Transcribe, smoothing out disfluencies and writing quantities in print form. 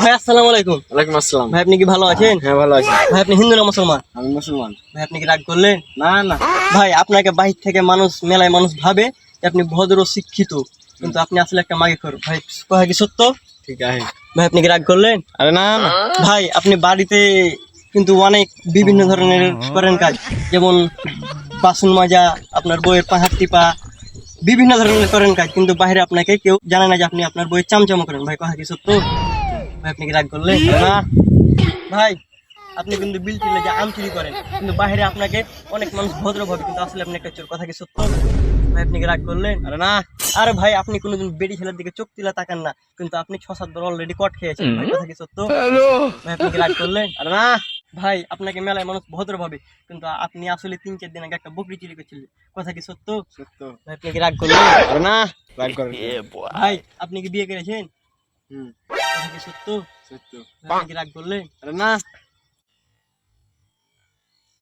ভাই আসসালামু আলাইকুম। ওয়ালাইকুম আসসালাম। ভাই আপনি কি ভালো আছেন? হ্যাঁ ভালো আছি। ভাই আপনি হিন্দু না মুসলমান? আমি মুসলমান। ভাই আপনি কি রাগ করলেন? না না। ভাই আপনাকে বাহির থেকে মেলায় মানুষ ভাবে যে আপনি ভদ্র শিক্ষিত, কিন্তু আপনি আসলে একটা মাগিখোর। ভাই কথা কি সত্য? ঠিক আছে। ভাই আপনি কি রাগ করলেন? আরে না না। ভাই আপনি বাড়িতে কিন্তু অনেক বিভিন্ন ধরনের করেন কাজ, যেমন বাসন মাজা, আপনার বইয়ের পা হাত টিপা, বিভিন্ন ধরনের করেন কাজ, কিন্তু বাইরে আপনাকে কেউ জানে না যে আপনি আপনার বইয়ের চামচামো করেন। ভাই কথা কি সত্য? ভাই আপনি কি রাগ করলেন? না ভাই আপনি কিন্তু বিল টিলে যে আম চুরি করেন, কিন্তু বাইরে আপনাকে অনেক মানুষ ভদ্র ভাবে, কিন্তু আসলে আপনি একটা চোর। কথা কি সত্য? ভাই আপনি কি রাগ করলেন? আরে না। আরে ভাই আপনি কোনোদিন বেডি ছেলের দিকে চোখ তুলে তাকান না, কিন্তু আপনি 6-7 বার অলরেডি কট খেয়েছেন। ভাই কথা কি সত্য? ভাই আপনি কি রাগ করলেন? আরে না। ভাই আপনাকে মেলায় মানুষ ভদ্র ভাবে, কিন্তু আপনি আসলে 3-4 দিন আগে একটা বকরি চুরি করছিলেন। কথা কি সত্য? সত্য। ভাই আপনি কি রাগ করলেন? আরে না। রাগ করে। ভাই আপনি কি বিয়ে করেছেন? হুম। কথা কি সত্য? সত্য। ভাই আপনি কি রাগ করলেন? আরে না।